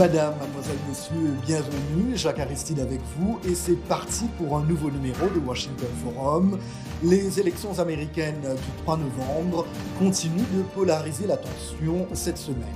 Madame, mademoiselle, monsieur, bienvenue, Jacques Aristide avec vous, et c'est parti pour un nouveau numéro de Washington Forum. Les élections américaines du 3 novembre continuent de polariser l'attention cette semaine.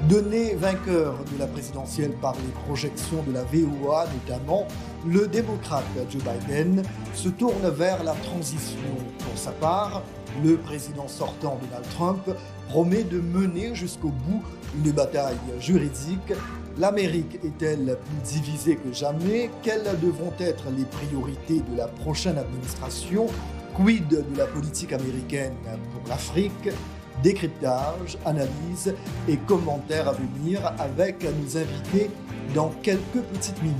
Donné vainqueur de la présidentielle par les projections de la VOA notamment, le démocrate Joe Biden se tourne vers la transition. Pour sa part, le président sortant Donald Trump promet de mener jusqu'au bout une bataille juridique. L'Amérique est-elle plus divisée que jamais? Quelles devront être les priorités de la prochaine administration? Quid de la politique américaine pour l'Afrique? Décryptage, analyse et commentaires à venir avec nos invités dans quelques petites minutes.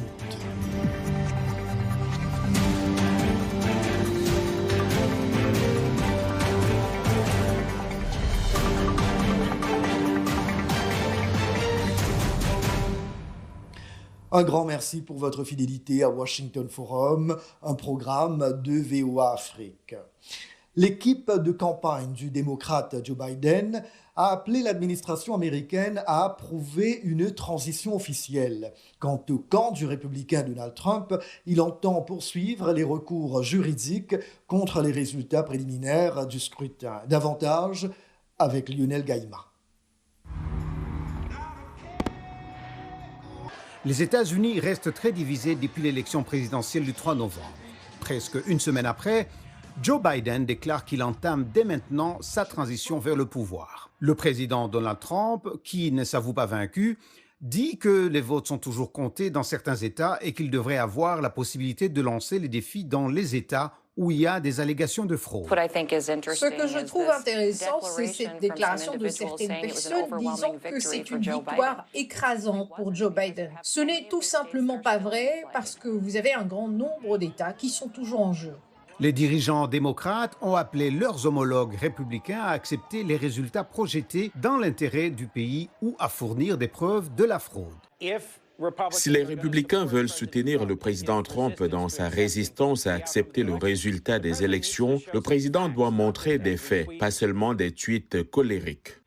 Un grand merci pour votre fidélité à Washington Forum, un programme de VOA Afrique. L'équipe de campagne du démocrate Joe Biden a appelé l'administration américaine à approuver une transition officielle. Quant au camp du républicain Donald Trump, il entend poursuivre les recours juridiques contre les résultats préliminaires du scrutin. Davantage avec Lionel Gaïma. Les États-Unis restent très divisés depuis l'élection présidentielle du 3 novembre. Presque une semaine après, Joe Biden déclare qu'il entame dès maintenant sa transition vers le pouvoir. Le président Donald Trump, qui ne s'avoue pas vaincu, dit que les votes sont toujours comptés dans certains États et qu'il devrait avoir la possibilité de lancer les défis dans les États où il y a des allégations de fraude. Ce que je trouve intéressant, c'est cette déclaration de certaines personnes disant que c'est une victoire écrasante pour Joe Biden. Ce n'est tout simplement pas vrai parce que vous avez un grand nombre d'États qui sont toujours en jeu. Les dirigeants démocrates ont appelé leurs homologues républicains à accepter les résultats projetés dans l'intérêt du pays ou à fournir des preuves de la fraude. Si les républicains veulent soutenir le président Trump dans sa résistance à accepter le résultat des élections, le président doit montrer des faits, pas seulement des tweets colériques.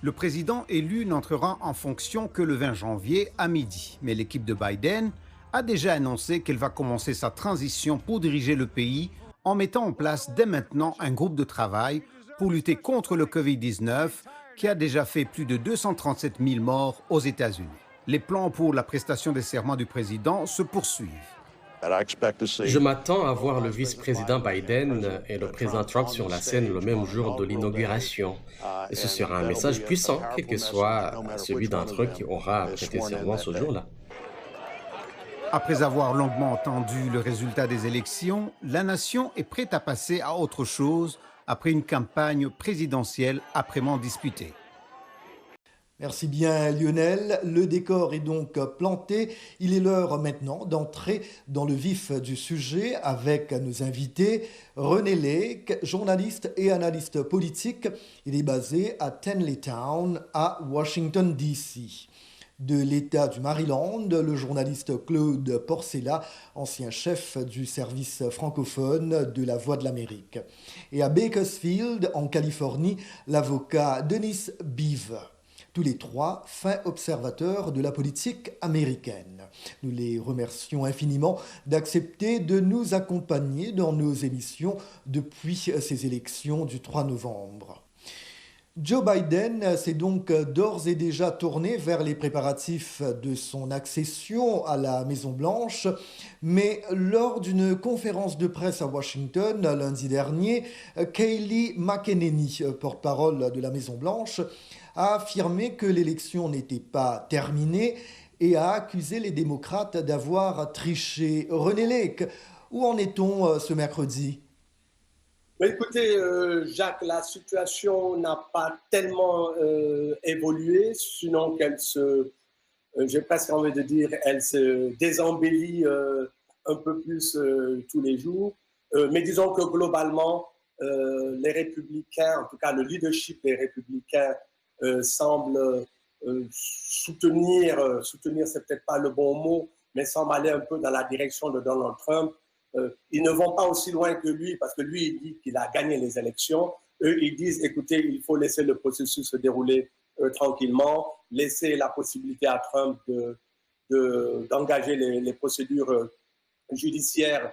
Le président élu n'entrera en fonction que le 20 janvier à midi, mais l'équipe de Biden a déjà annoncé qu'elle va commencer sa transition pour diriger le pays en mettant en place dès maintenant un groupe de travail pour lutter contre le Covid-19 qui a déjà fait plus de 237 000 morts aux États-Unis. Les plans pour la prestation des serments du président se poursuivent. Je m'attends à voir le vice-président Biden et le président Trump sur la scène le même jour de l'inauguration. Et ce sera un message puissant, quel que soit celui d'entre eux qui aura prêté serment ce jour-là. Après avoir longuement entendu le résultat des élections, la nation est prête à passer à autre chose après une campagne présidentielle âprement disputée. Merci bien Lionel. Le décor est donc planté. Il est l'heure maintenant d'entrer dans le vif du sujet avec nos invités. René Lake, journaliste et analyste politique. Il est basé à Tenleytown à Washington, D.C. De l'État du Maryland, le journaliste Claude Porcella, ancien chef du service francophone de La Voix de l'Amérique. Et à Bakersfield, en Californie, l'avocat Dennis Beaver. Tous les trois fins observateurs de la politique américaine. Nous les remercions infiniment d'accepter de nous accompagner dans nos émissions depuis ces élections du 3 novembre. Joe Biden s'est donc d'ores et déjà tourné vers les préparatifs de son accession à la Maison-Blanche, mais lors d'une conférence de presse à Washington lundi dernier, Kayleigh McEnany, porte-parole de la Maison-Blanche, a affirmé que l'élection n'était pas terminée et a accusé les démocrates d'avoir triché. René Lake, où en est-on ce mercredi? Écoutez, Jacques, la situation n'a pas tellement évolué, sinon qu'elle se, j'ai presque envie de dire, elle se désembellit un peu plus tous les jours. Mais disons que globalement, les républicains, en tout cas le leadership des républicains, semble soutenir, c'est peut-être pas le bon mot, mais semble aller un peu dans la direction de Donald Trump. Ils ne vont pas aussi loin que lui, parce que lui, il dit qu'il a gagné les élections. Eux, ils disent, écoutez, il faut laisser le processus se dérouler tranquillement. laisser la possibilité à Trump d'engager les procédures judiciaires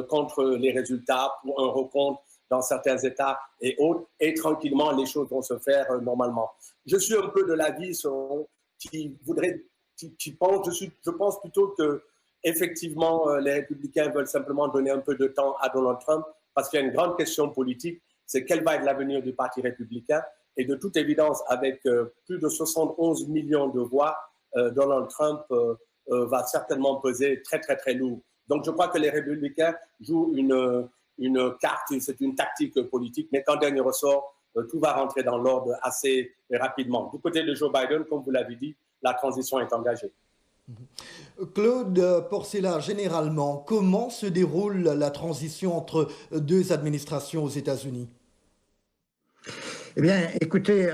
contre les résultats pour un recompte dans certains États et autres, et tranquillement, les choses vont se faire normalement. Je suis un peu de l'avis je pense plutôt que effectivement, les républicains veulent simplement donner un peu de temps à Donald Trump parce qu'il y a une grande question politique, c'est quel va être l'avenir du Parti républicain. Et de toute évidence, avec plus de 71 millions de voix, Donald Trump va certainement peser très, très, très lourd. Donc, je crois que les républicains jouent une carte, c'est une tactique politique, mais qu'en dernier ressort, tout va rentrer dans l'ordre assez rapidement. Du côté de Joe Biden, comme vous l'avez dit, la transition est engagée. Claude Porcella, généralement, comment se déroule la transition entre deux administrations aux États-Unis? Eh bien, écoutez,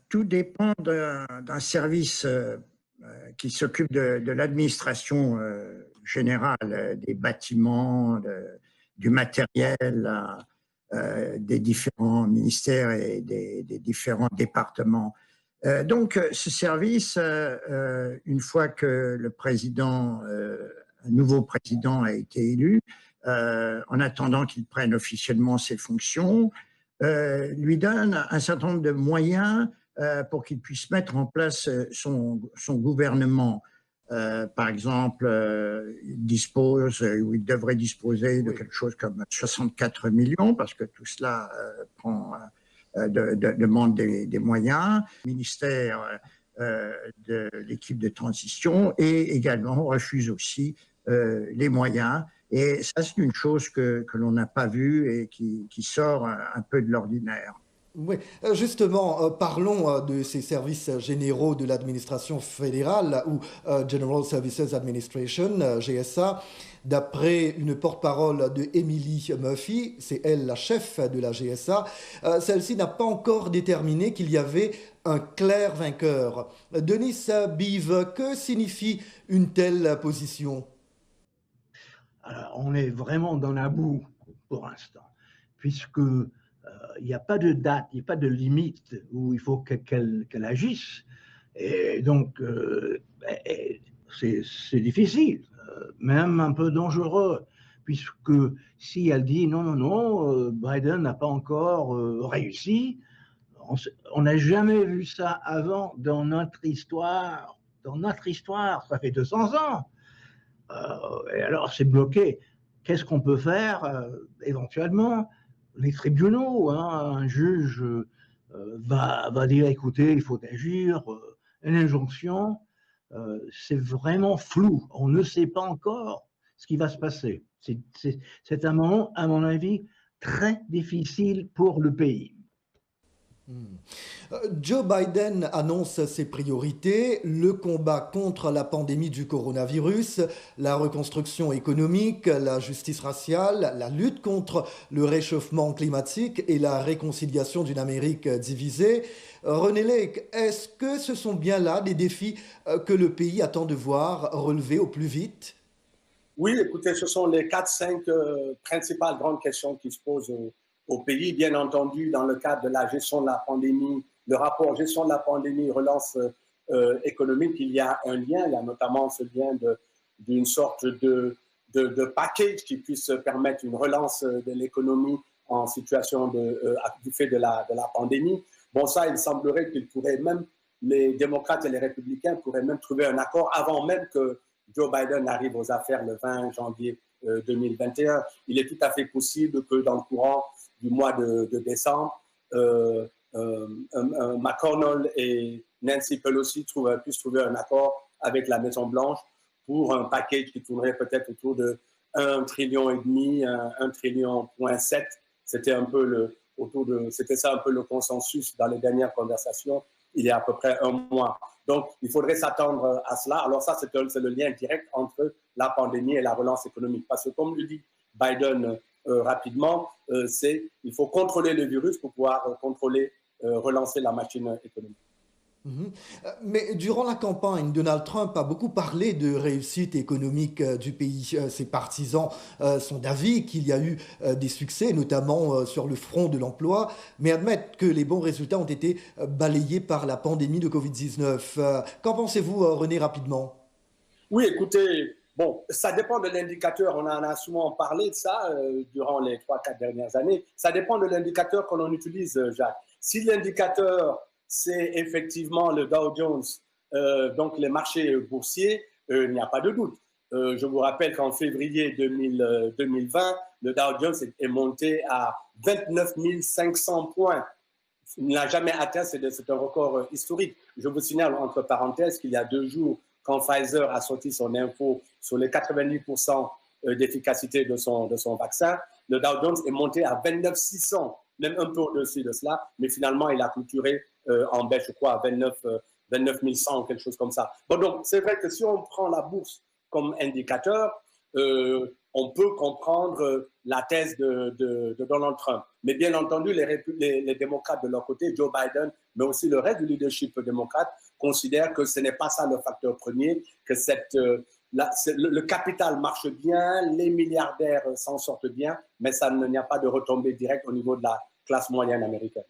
tout dépend d'un service qui s'occupe de l'administration générale, des bâtiments, du matériel, des différents ministères et des différents départements. Donc, ce service, une fois que un nouveau président a été élu, en attendant qu'il prenne officiellement ses fonctions, lui donne un certain nombre de moyens pour qu'il puisse mettre en place son gouvernement. Par exemple, il devrait disposer de quelque chose comme 64 millions, parce que tout cela demande des moyens. Le ministère de l'équipe de transition et également refuse aussi les moyens. Et ça, c'est une chose que l'on n'a pas vue et qui sort un peu de l'ordinaire. Oui, justement, parlons de ces services généraux de l'administration fédérale ou General Services Administration, GSA. D'après une porte-parole de Emily Murphy, c'est elle la chef de la GSA, celle-ci n'a pas encore déterminé qu'il y avait un clair vainqueur. Denis Bive, que signifie une telle position? Alors, on est vraiment dans la boue pour l'instant, puisque il n'y a pas de date, il n'y a pas de limite où il faut qu'elle agisse. Et donc, c'est difficile, même un peu dangereux, puisque si elle dit non, Biden n'a pas encore réussi, on n'a jamais vu ça avant dans notre histoire. Dans notre histoire, ça fait 200 ans. Et alors, c'est bloqué. Qu'est-ce qu'on peut faire éventuellement? Les tribunaux, un juge va dire, écoutez, il faut agir, une injonction, c'est vraiment flou. On ne sait pas encore ce qui va se passer. C'est un moment, à mon avis, très difficile pour le pays. Joe Biden annonce ses priorités, le combat contre la pandémie du coronavirus, la reconstruction économique, la justice raciale, la lutte contre le réchauffement climatique et la réconciliation d'une Amérique divisée. René Lake, est-ce que ce sont bien là des défis que le pays attend de voir relevés au plus vite? Oui, écoutez, ce sont les 4-5 principales grandes questions qui se posent au pays, bien entendu, dans le cadre de la gestion de la pandémie, le rapport gestion de la pandémie, relance économique, il y a un lien, il y a notamment ce lien d'une sorte de package qui puisse permettre une relance de l'économie en situation du fait de la pandémie. Bon, ça, il semblerait qu'ils pourraient même, les démocrates et les républicains pourraient même trouver un accord avant même que Joe Biden arrive aux affaires le 20 janvier 2021. Il est tout à fait possible que dans le courant du mois de décembre, McConnell et Nancy Pelosi puissent trouver un accord avec la Maison-Blanche pour un package qui tournerait peut-être autour de 1,5 trillion, 1,7 trillion. C'était ça un peu le consensus dans les dernières conversations il y a à peu près un mois. Donc, il faudrait s'attendre à cela. Alors ça, c'est le lien direct entre la pandémie et la relance économique. Parce que comme le dit Biden rapidement, il faut contrôler le virus pour pouvoir relancer la machine économique. Mais durant la campagne, Donald Trump a beaucoup parlé de réussite économique du pays. Ses partisans sont d'avis qu'il y a eu des succès, notamment sur le front de l'emploi, mais admettent que les bons résultats ont été balayés par la pandémie de Covid-19. Qu'en pensez-vous, René, rapidement? Oui, écoutez, bon, ça dépend de l'indicateur. On en a souvent parlé de ça durant les 3-4 dernières années. Ça dépend de l'indicateur qu'on utilise, Jacques. Si l'indicateur c'est effectivement le Dow Jones, donc les marchés boursiers, il n'y a pas de doute. Je vous rappelle qu'en février 2020, le Dow Jones est monté à 29 500 points. Il n'a jamais atteint, c'est un record historique. Je vous signale entre parenthèses qu'il y a 2 jours, quand Pfizer a sorti son info sur les 90% d'efficacité de son vaccin, le Dow Jones est monté à 29 600, même un peu au-dessus de cela, mais finalement, il a clôturé en baisse, je crois, à 29 100 ou quelque chose comme ça. Bon, donc, c'est vrai que si on prend la bourse comme indicateur, on peut comprendre la thèse de Donald Trump. Mais bien entendu, les démocrates de leur côté, Joe Biden, mais aussi le reste du leadership démocrate, considèrent que ce n'est pas ça le facteur premier, que le capital marche bien, les milliardaires s'en sortent bien, mais il n'y a pas de retombée directe au niveau de la classe moyenne américaine.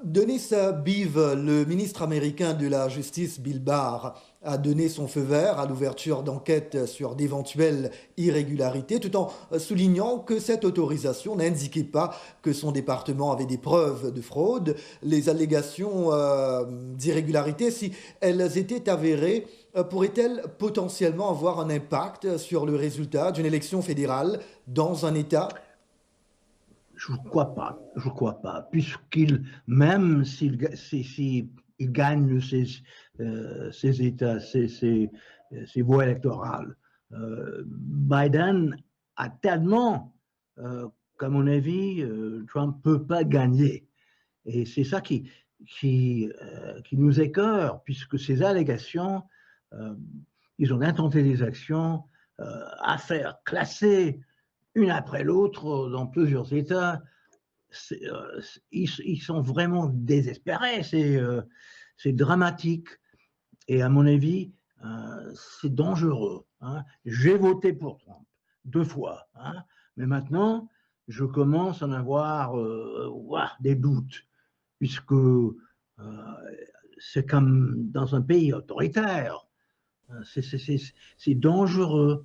Denis Beav, le ministre américain de la Justice, Bill Barr, a donné son feu vert à l'ouverture d'enquêtes sur d'éventuelles irrégularités, tout en soulignant que cette autorisation n'indiquait pas que son département avait des preuves de fraude. Les allégations d'irrégularité, si elles étaient avérées, pourraient-elles potentiellement avoir un impact sur le résultat d'une élection fédérale dans un État ? Je ne crois pas, même s'il gagne ses États, ses voix électorales, Biden a tellement qu'à mon avis, Trump ne peut pas gagner. Et c'est ça qui nous écœure, puisque ces allégations, ils ont intenté des actions, affaires classées, une après l'autre, dans plusieurs États. Ils sont vraiment désespérés, c'est dramatique. Et à mon avis, c'est dangereux. J'ai voté pour Trump 2 fois, mais maintenant, je commence à en avoir des doutes, puisque c'est comme dans un pays autoritaire. C'est dangereux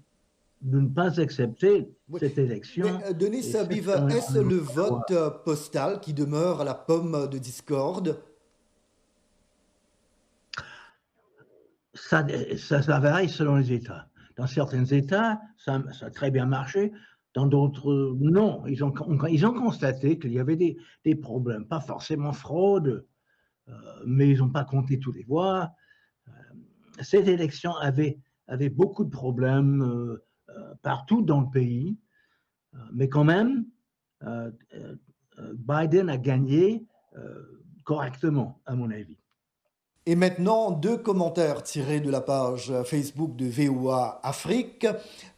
de ne pas accepter cette élection. Mais Denis Beav, est-ce le vote postal qui demeure la pomme de discorde? Ça varie selon les États. Dans certains États, ça a très bien marché. Dans d'autres, non. Ils ont constaté qu'il y avait des problèmes. Pas forcément fraude, mais ils n'ont pas compté tous les voix. Cette élection avait beaucoup de problèmes partout dans le pays, mais quand même, Biden a gagné correctement, à mon avis. Et maintenant, 2 commentaires tirés de la page Facebook de VOA Afrique.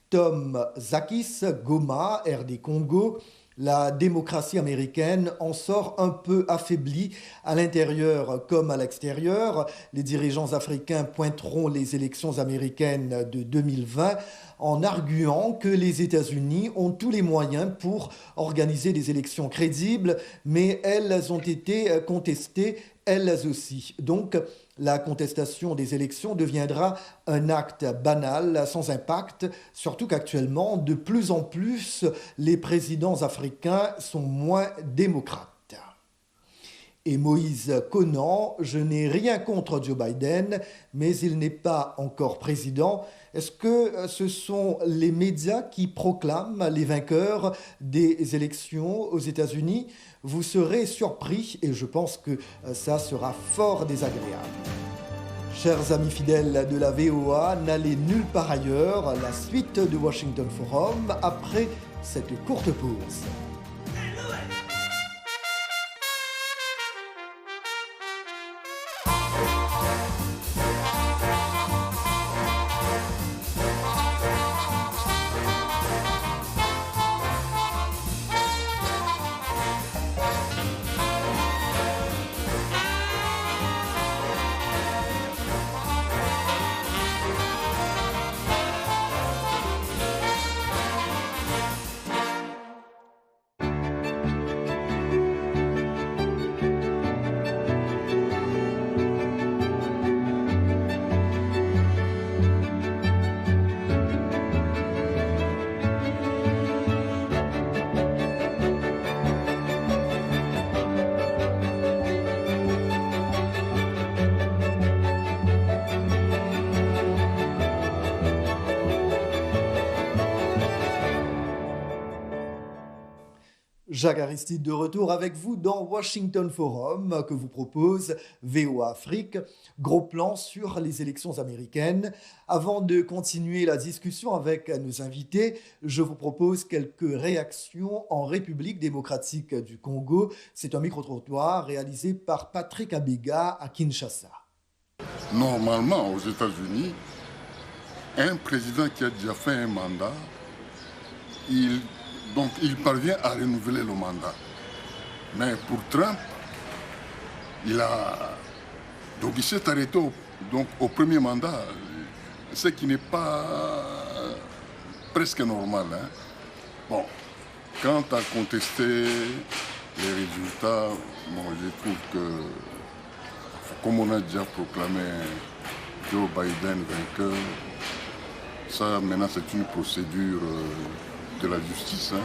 Tom Zakis, Goma, RD Congo. La démocratie américaine en sort un peu affaiblie à l'intérieur comme à l'extérieur. Les dirigeants africains pointeront les élections américaines de 2020 en arguant que les États-Unis ont tous les moyens pour organiser des élections crédibles, mais elles ont été contestées elles aussi. Donc, la contestation des élections deviendra un acte banal, sans impact, surtout qu'actuellement, de plus en plus, les présidents africains sont moins démocrates. Et Moïse Conan, je n'ai rien contre Joe Biden, mais il n'est pas encore président. Est-ce que ce sont les médias qui proclament les vainqueurs des élections aux États-Unis? Vous serez surpris et je pense que ça sera fort désagréable. Chers amis fidèles de la VOA, n'allez nulle part ailleurs. La suite de Washington Forum après cette courte pause. Jacques Aristide de retour avec vous dans Washington Forum que vous propose VOA Afrique. Gros plan sur les élections américaines. Avant de continuer la discussion avec nos invités, je vous propose quelques réactions en République démocratique du Congo. C'est un micro-trottoir réalisé par Patrick Abega à Kinshasa. Normalement, aux États-Unis, un président qui a déjà fait un mandat, donc il parvient à renouveler le mandat. Mais pour Trump, donc il s'est arrêté au premier mandat, ce qui n'est pas presque normal. Hein. Bon, quant à contester les résultats, je trouve que, comme on a déjà proclamé Joe Biden vainqueur, ça maintenant c'est une procédure de la justice. Hein.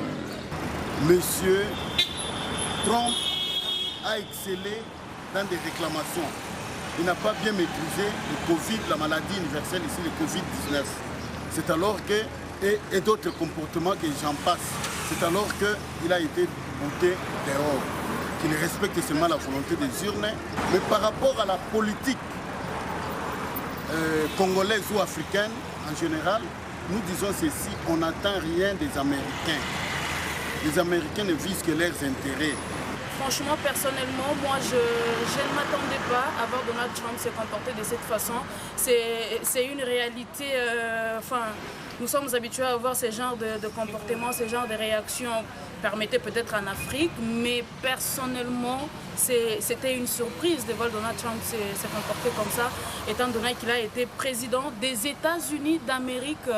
Monsieur Trump a excellé dans des réclamations. Il n'a pas bien maîtrisé le Covid, la maladie universelle ici, le Covid-19. C'est alors que, et d'autres comportements que j'en passe, c'est alors qu'il a été bouté dehors, qu'il respecte seulement la volonté des urnes. Mais par rapport à la politique congolaise ou africaine en général, nous disons ceci, on n'attend rien des Américains. Les Américains ne visent que leurs intérêts. Franchement, personnellement, moi, je ne m'attendais pas à voir Donald Trump se comporter de cette façon. C'est une réalité, nous sommes habitués à voir ce genre de comportement, ce genre de réactions, permettez peut-être en Afrique, mais personnellement, c'était une surprise de voir Donald Trump se comporter comme ça, étant donné qu'il a été président des États-Unis d'Amérique.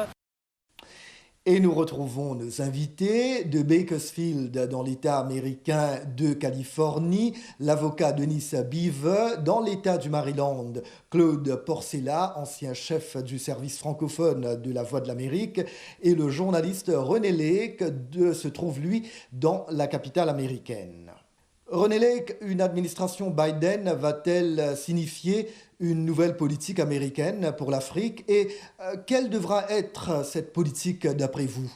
Et nous retrouvons nos invités de Bakersfield dans l'État américain de Californie, l'avocat Denis Bive dans l'État du Maryland, Claude Porcella, ancien chef du service francophone de la Voix de l'Amérique, et le journaliste René Lake se trouve lui dans la capitale américaine. René Lake, une administration Biden va-t-elle signifier une nouvelle politique américaine pour l'Afrique et quelle devra être cette politique d'après vous?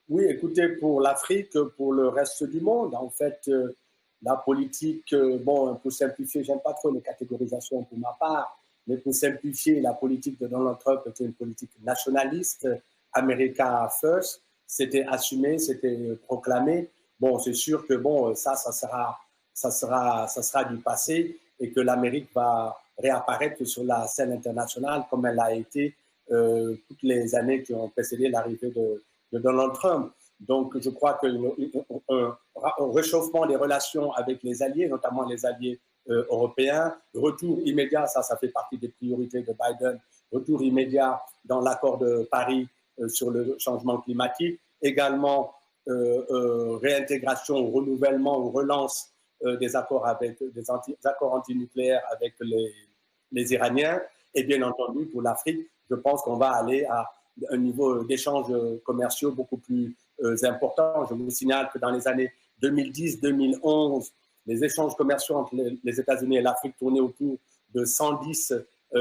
Oui, écoutez, pour l'Afrique, pour le reste du monde, en fait, la politique, pour simplifier, j'aime pas trop les catégorisations pour ma part, mais pour simplifier, la politique de Donald Trump était une politique nationaliste, America First, c'était assumé, c'était proclamé. Bon, c'est sûr que ça sera du passé et que l'Amérique va réapparaître sur la scène internationale comme elle a été toutes les années qui ont précédé l'arrivée de Donald Trump. Donc, je crois qu'un réchauffement des relations avec les alliés, notamment les alliés européens, retour immédiat, ça fait partie des priorités de Biden, retour immédiat dans l'accord de Paris sur le changement climatique, également réintégration, renouvellement ou relance des accords accords antinucléaires avec les Iraniens. Et bien entendu, pour l'Afrique, je pense qu'on va aller à un niveau d'échanges commerciaux beaucoup plus important. Je vous signale que dans les années 2010-2011, les échanges commerciaux entre les États-Unis et l'Afrique tournaient autour de 110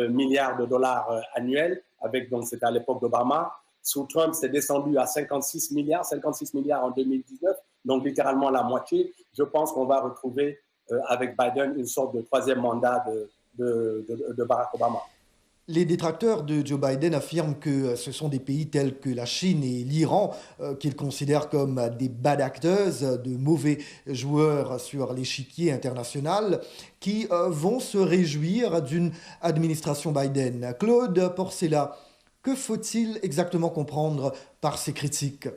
milliards de dollars annuels, donc c'était à l'époque d'Obama. Sous Trump, c'est descendu à 56 milliards en 2019, donc littéralement la moitié. Je pense qu'on va retrouver avec Biden une sorte de troisième mandat de Barack Obama. Les détracteurs de Joe Biden affirment que ce sont des pays tels que la Chine et l'Iran qu'ils considèrent comme des bad actors, de mauvais joueurs sur l'échiquier international, qui vont se réjouir d'une administration Biden. Claude Porcella, que faut-il exactement comprendre par ces critiques?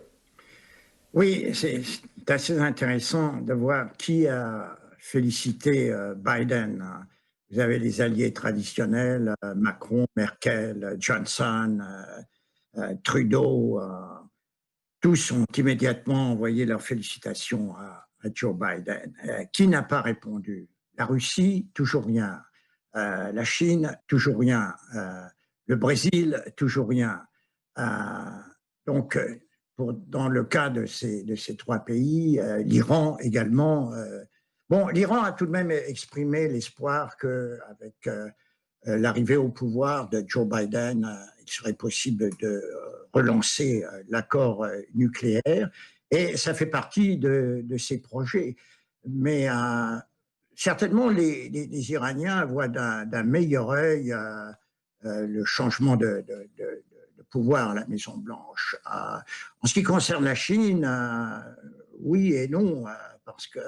Oui, c'est assez intéressant de voir qui a félicité Biden. Vous avez les alliés traditionnels, Macron, Merkel, Johnson, Trudeau. Tous ont immédiatement envoyé leurs félicitations à Joe Biden. Qui n'a pas répondu? La Russie, toujours rien. La Chine, toujours rien. Le Brésil, toujours rien. Donc, dans le cas de ces trois pays, l'Iran également. L'Iran a tout de même exprimé l'espoir qu'avec l'arrivée au pouvoir de Joe Biden, il serait possible de relancer l'accord nucléaire. Et ça fait partie de ses projets. Mais certainement, les Iraniens voient d'un meilleur œil le changement de pouvoir à la Maison-Blanche. En ce qui concerne la Chine, oui et non, parce que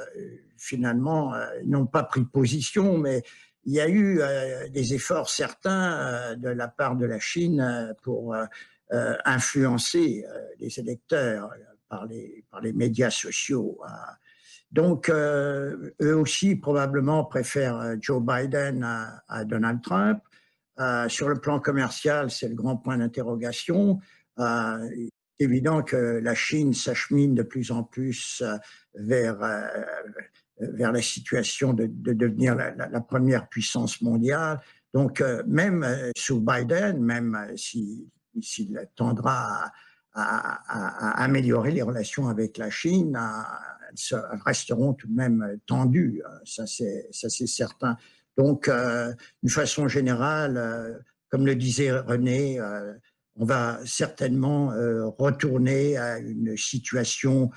finalement, ils n'ont pas pris position, mais il y a eu des efforts certains de la part de la Chine pour influencer les électeurs par les médias sociaux. Donc, eux aussi probablement préfèrent Joe Biden à Donald Trump. Sur le plan commercial, c'est le grand point d'interrogation. C'est évident que la Chine s'achemine de plus en plus vers la situation de devenir la première puissance mondiale. Donc, même sous Biden, même s'il tendra à améliorer les relations avec la Chine, elles resteront tout de même tendues, ça c'est certain. Donc, d'une façon générale, comme le disait René, on va certainement retourner à une situation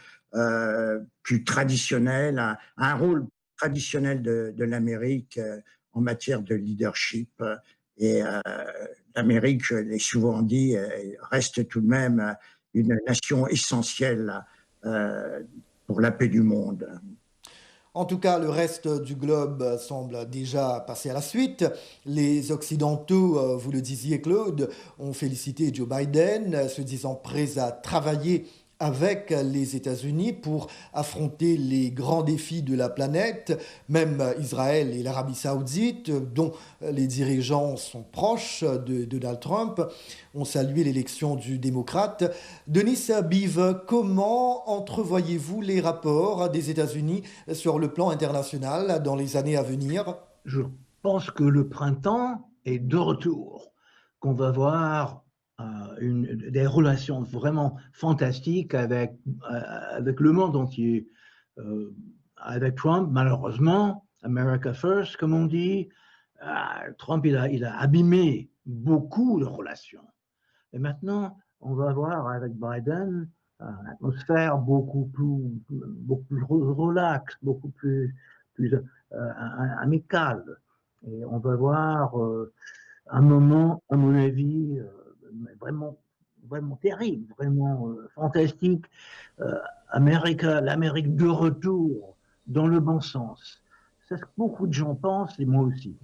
plus traditionnelle, à un rôle traditionnel de l'Amérique en matière de leadership. Et l'Amérique, je l'ai souvent dit, reste tout de même une nation essentielle pour la paix du monde. En tout cas, le reste du globe semble déjà passer à la suite. Les Occidentaux, vous le disiez Claude, ont félicité Joe Biden, se disant prêts à travailler avec les États-Unis pour affronter les grands défis de la planète. Même Israël et l'Arabie Saoudite, dont les dirigeants sont proches de Donald Trump, ont salué l'élection du démocrate. Denis Bive, comment entrevoyez-vous les rapports des États-Unis sur le plan international dans les années à venir? Je pense que le printemps est de retour, qu'on va voir des relations vraiment fantastiques avec le monde entier. Avec Trump, malheureusement, America First, comme on dit, Trump, il a abîmé beaucoup de relations. Et maintenant, on va voir avec Biden une atmosphère beaucoup plus relaxe, beaucoup plus amicale. Et on va voir un moment, à mon avis, vraiment terrible, vraiment fantastique. L'Amérique de retour dans le bon sens. C'est ce que beaucoup de gens pensent, et moi aussi.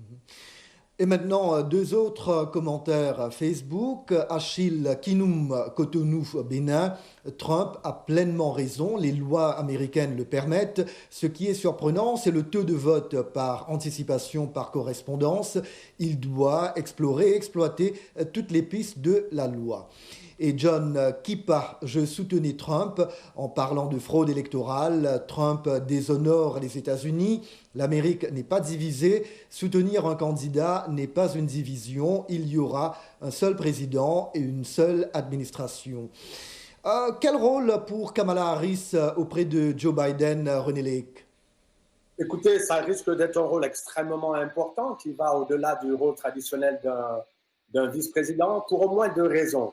Et maintenant, deux autres commentaires Facebook. Achille Kinoum, Cotonou, Bénin. Trump a pleinement raison, les lois américaines le permettent. Ce qui est surprenant, c'est le taux de vote par anticipation, par correspondance. Il doit explorer et exploiter toutes les pistes de la loi. Et John Kippa, je soutenais Trump en parlant de fraude électorale. Trump déshonore les États-Unis. L'Amérique n'est pas divisée. Soutenir un candidat n'est pas une division. Il y aura un seul président et une seule administration. Quel rôle pour Kamala Harris auprès de Joe Biden, René Lake? Écoutez, ça risque d'être un rôle extrêmement important qui va au-delà du rôle traditionnel d'un vice-président pour au moins deux raisons.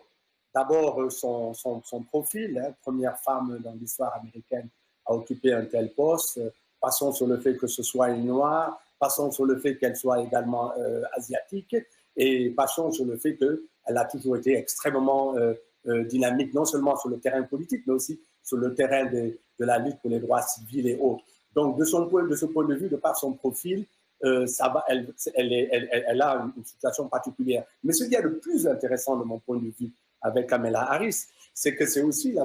D'abord, son profil, première femme dans l'histoire américaine à occuper un tel poste. Passons sur le fait que ce soit une noire, passons sur le fait qu'elle soit également asiatique et passons sur le fait qu'elle a toujours été extrêmement dynamique, non seulement sur le terrain politique, mais aussi sur le terrain de la lutte pour les droits civils et autres. Donc, de ce point de vue, de par son profil, elle a une situation particulière. Mais ce qui est le plus intéressant de mon point de vue avec Kamala Harris, c'est que c'est aussi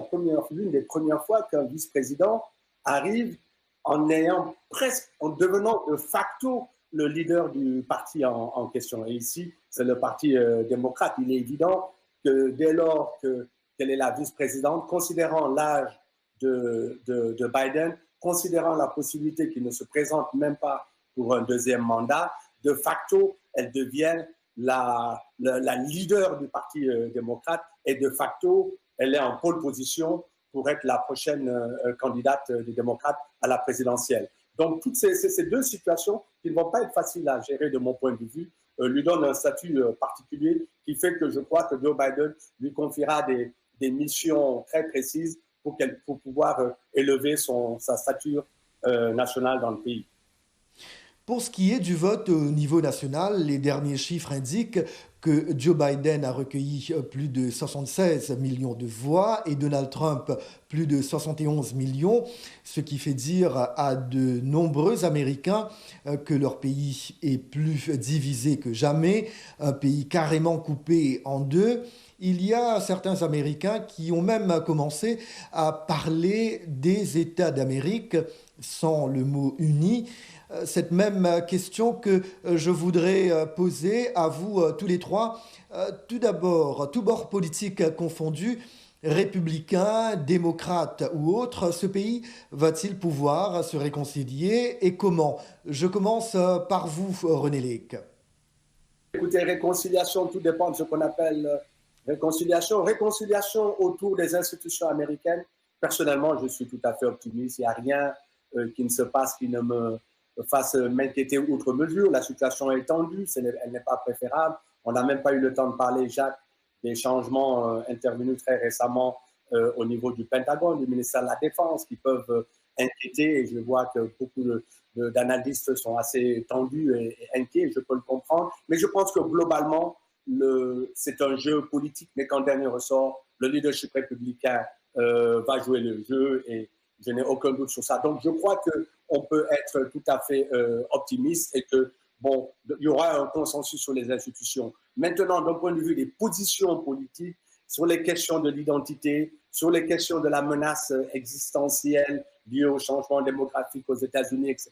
l'une des premières fois qu'un vice-président arrive en devenant de facto le leader du parti en question. Et ici, c'est le parti démocrate. Il est évident que dès lors qu'elle est la vice-présidente, considérant l'âge de Biden, considérant la possibilité qu'il ne se présente même pas pour un deuxième mandat, de facto, elle devient la leader du Parti démocrate et de facto, elle est en pole position pour être la prochaine candidate des démocrates à la présidentielle. Donc, toutes ces deux situations qui ne vont pas être faciles à gérer de mon point de vue, lui donnent un statut particulier qui fait que je crois que Joe Biden lui confiera des missions très précises pour pouvoir élever sa stature nationale dans le pays. Pour ce qui est du vote au niveau national, les derniers chiffres indiquent que Joe Biden a recueilli plus de 76 millions de voix et Donald Trump plus de 71 millions, ce qui fait dire à de nombreux Américains que leur pays est plus divisé que jamais, un pays carrément coupé en deux. Il y a certains Américains qui ont même commencé à parler des États d'Amérique sans le mot « uni ». Cette même question que je voudrais poser à vous tous les trois. Tout d'abord, tous bords politiques confondus, républicains, démocrates ou autres, ce pays va-t-il pouvoir se réconcilier et comment? Je commence par vous, René Lake. Écoutez, réconciliation, tout dépend de ce qu'on appelle réconciliation. Réconciliation autour des institutions américaines. Personnellement, je suis tout à fait optimiste. Il n'y a rien qui ne se passe qui ne me fasse m'inquiéter outre mesure. La situation est tendue, elle n'est pas préférable. On n'a même pas eu le temps de parler, Jacques, des changements intervenus très récemment au niveau du Pentagone, du ministère de la Défense, qui peuvent inquiéter. Et je vois que beaucoup d'analystes sont assez tendus et inquiets, je peux le comprendre. Mais je pense que globalement, c'est un jeu politique, mais qu'en dernier ressort, le leadership républicain va jouer le jeu et je n'ai aucun doute sur ça. Donc, je crois qu'on peut être tout à fait optimiste et que, bon, il y aura un consensus sur les institutions. Maintenant, d'un point de vue des positions politiques, sur les questions de l'identité, sur les questions de la menace existentielle liée au changement démographique aux États-Unis, etc.,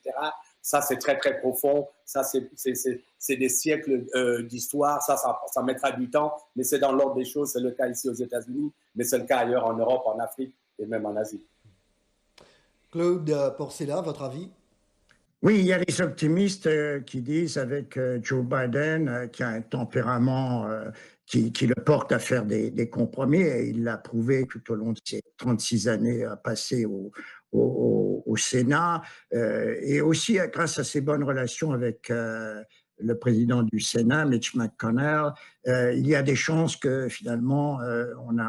ça, c'est très, très profond. Ça, c'est des siècles d'histoire. Ça mettra du temps, mais c'est dans l'ordre des choses. C'est le cas ici aux États-Unis, mais c'est le cas ailleurs en Europe, en Afrique et même en Asie. Claude Porcella, votre avis? Oui, il y a des optimistes qui disent avec Joe Biden, qui a un tempérament qui le porte à faire des compromis, et il l'a prouvé tout au long de ses 36 années passées au Sénat, et aussi grâce à ses bonnes relations avec le président du Sénat, Mitch McConnell, il y a des chances que finalement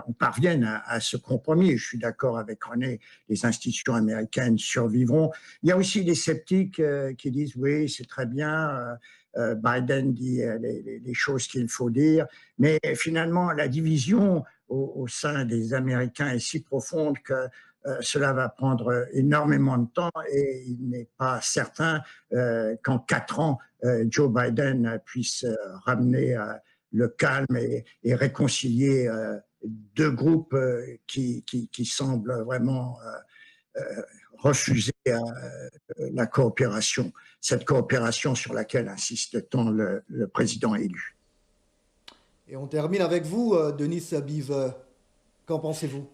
on parvienne à ce compromis. Je suis d'accord avec René, les institutions américaines survivront. Il y a aussi des sceptiques qui disent oui, c'est très bien, Biden dit les choses qu'il faut dire, mais finalement la division au sein des Américains est si profonde que cela va prendre énormément de temps et il n'est pas certain qu'en 4 ans, Joe Biden puisse ramener le calme et réconcilier deux groupes qui semblent vraiment refuser la coopération, cette coopération sur laquelle insiste tant le président élu. Et on termine avec vous, Denis Abiv. Qu'en pensez-vous?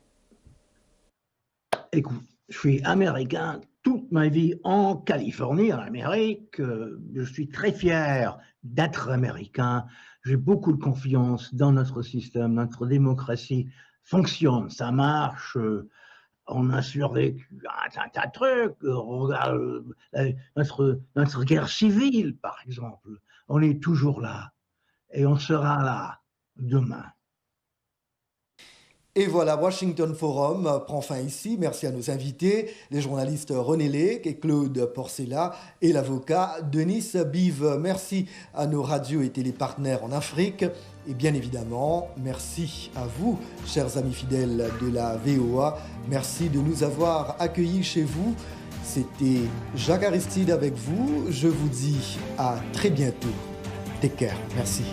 Écoute, je suis américain toute ma vie en Californie, en Amérique. Je suis très fier d'être américain. J'ai beaucoup de confiance dans notre système. Notre démocratie fonctionne, ça marche. On a survécu à un tas de trucs. Regarde notre guerre civile, par exemple. On est toujours là et on sera là demain. Et voilà, Washington Forum prend fin ici. Merci à nos invités, les journalistes René Lake et Claude Porcella et l'avocat Denis Abiv. Merci à nos radios et télépartenaires en Afrique. Et bien évidemment, merci à vous, chers amis fidèles de la VOA. Merci de nous avoir accueillis chez vous. C'était Jacques Aristide avec vous. Je vous dis à très bientôt. Take care. Merci.